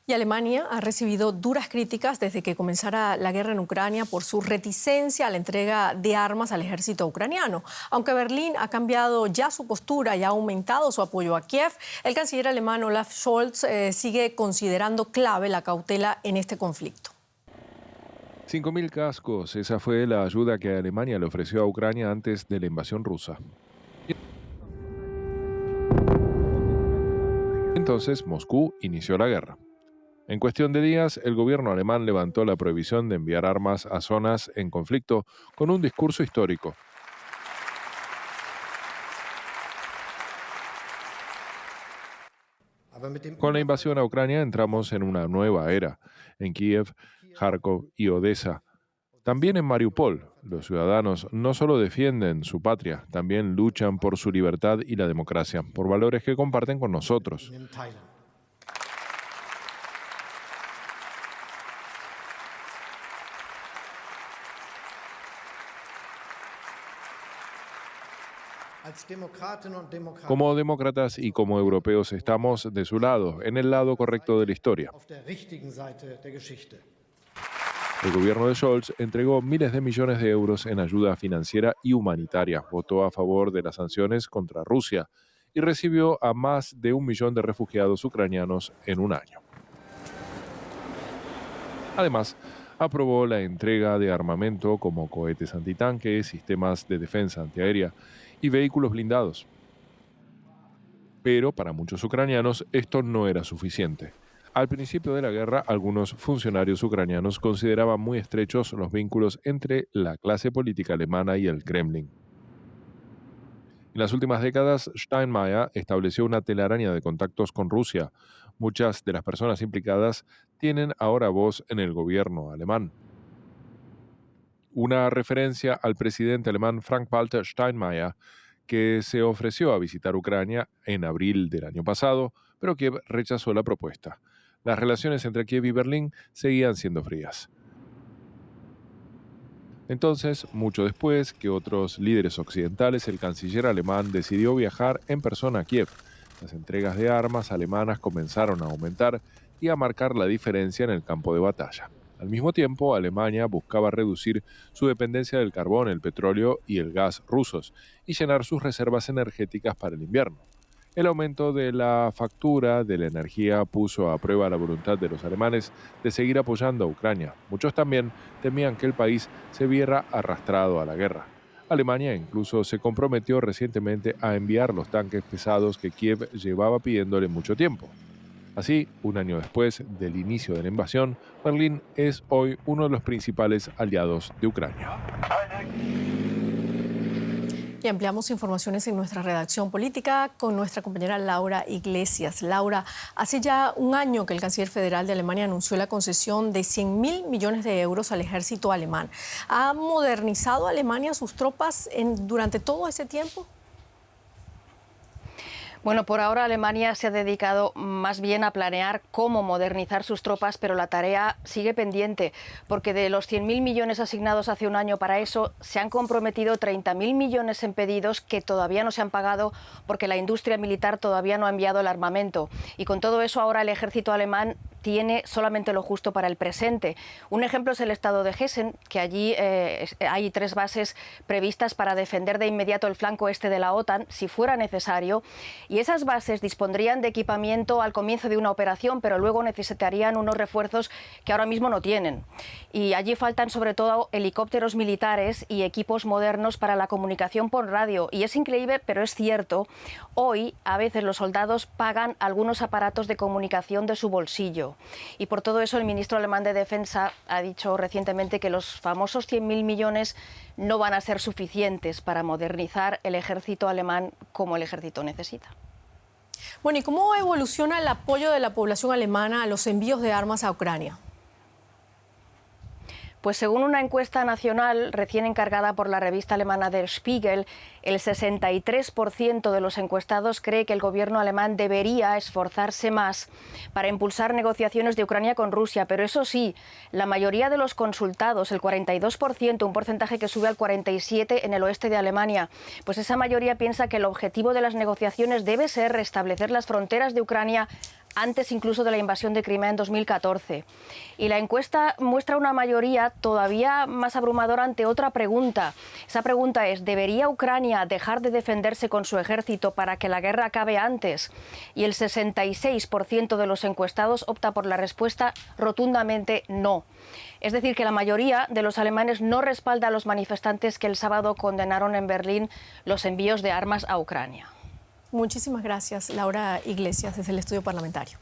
Y Alemania ha recibido duras críticas desde que comenzara la guerra en Ucrania por su reticencia a la entrega de armas al ejército ucraniano. Aunque Berlín ha cambiado ya su postura y ha aumentado su apoyo a Kiev, el canciller alemán Olaf Scholz sigue considerando clave la cautela en este conflicto. 5.000 cascos, esa fue la ayuda que Alemania le ofreció a Ucrania antes de la invasión rusa. Entonces, Moscú inició la guerra. En cuestión de días, el gobierno alemán levantó la prohibición de enviar armas a zonas en conflicto con un discurso histórico. Con la invasión a Ucrania entramos en una nueva era. En Kiev, Kharkov y Odessa. También en Mariupol, los ciudadanos no solo defienden su patria, también luchan por su libertad y la democracia, por valores que comparten con nosotros. Como demócratas y como europeos estamos de su lado, en el lado correcto de la historia. El gobierno de Scholz entregó miles de millones de euros en ayuda financiera y humanitaria, votó a favor de las sanciones contra Rusia y recibió a más de 1 millón de refugiados ucranianos en un año. Además, aprobó la entrega de armamento como cohetes antitanques, sistemas de defensa antiaérea y vehículos blindados. Pero para muchos ucranianos esto no era suficiente. Al principio de la guerra, algunos funcionarios ucranianos consideraban muy estrechos los vínculos entre la clase política alemana y el Kremlin. En las últimas décadas, Steinmeier estableció una telaraña de contactos con Rusia. Muchas de las personas implicadas tienen ahora voz en el gobierno alemán. Una referencia al presidente alemán Frank-Walter Steinmeier, que se ofreció a visitar Ucrania en abril del año pasado, pero Kiev rechazó la propuesta. Las relaciones entre Kiev y Berlín seguían siendo frías. Entonces, mucho después que otros líderes occidentales, el canciller alemán decidió viajar en persona a Kiev. Las entregas de armas alemanas comenzaron a aumentar y a marcar la diferencia en el campo de batalla. Al mismo tiempo, Alemania buscaba reducir su dependencia del carbón, el petróleo y el gas rusos y llenar sus reservas energéticas para el invierno. El aumento de la factura de la energía puso a prueba la voluntad de los alemanes de seguir apoyando a Ucrania. Muchos también temían que el país se viera arrastrado a la guerra. Alemania incluso se comprometió recientemente a enviar los tanques pesados que Kiev llevaba pidiéndole mucho tiempo. Así, un año después del inicio de la invasión, Berlín es hoy uno de los principales aliados de Ucrania. Y ampliamos informaciones en nuestra redacción política con nuestra compañera Laura Iglesias. Laura, hace ya un año que el canciller federal de Alemania anunció la concesión de 100.000 millones de euros al ejército alemán. ¿Ha modernizado Alemania sus tropas durante todo ese tiempo? Bueno, por ahora Alemania se ha dedicado más bien a planear cómo modernizar sus tropas, pero la tarea sigue pendiente, porque de los 100.000 millones asignados hace un año para eso, se han comprometido 30.000 millones en pedidos que todavía no se han pagado porque la industria militar todavía no ha enviado el armamento. Y con todo eso ahora el ejército alemán tiene solamente lo justo para el presente. Un ejemplo es el estado de Hessen, que allí hay 3 bases previstas para defender de inmediato el flanco este de la OTAN, si fuera necesario, y esas bases dispondrían de equipamiento al comienzo de una operación, pero luego necesitarían unos refuerzos que ahora mismo no tienen. Y allí faltan sobre todo helicópteros militares y equipos modernos para la comunicación por radio. Y es increíble, pero es cierto, hoy a veces los soldados pagan algunos aparatos de comunicación de su bolsillo. Y por todo eso el ministro alemán de Defensa ha dicho recientemente que los famosos 100.000 millones no van a ser suficientes para modernizar el ejército alemán como el ejército necesita. Bueno, ¿y cómo evoluciona el apoyo de la población alemana a los envíos de armas a Ucrania? Pues según una encuesta nacional recién encargada por la revista alemana Der Spiegel, el 63% de los encuestados cree que el gobierno alemán debería esforzarse más para impulsar negociaciones de Ucrania con Rusia. Pero eso sí, la mayoría de los consultados, el 42%, un porcentaje que sube al 47% en el oeste de Alemania, pues esa mayoría piensa que el objetivo de las negociaciones debe ser restablecer las fronteras de Ucrania antes incluso de la invasión de Crimea en 2014. Y la encuesta muestra una mayoría todavía más abrumadora ante otra pregunta. Esa pregunta es: ¿debería Ucrania dejar de defenderse con su ejército para que la guerra acabe antes? Y el 66% de los encuestados opta por la respuesta rotundamente no. Es decir, que la mayoría de los alemanes no respalda a los manifestantes que el sábado condenaron en Berlín los envíos de armas a Ucrania. Muchísimas gracias, Laura Iglesias, desde el estudio parlamentario.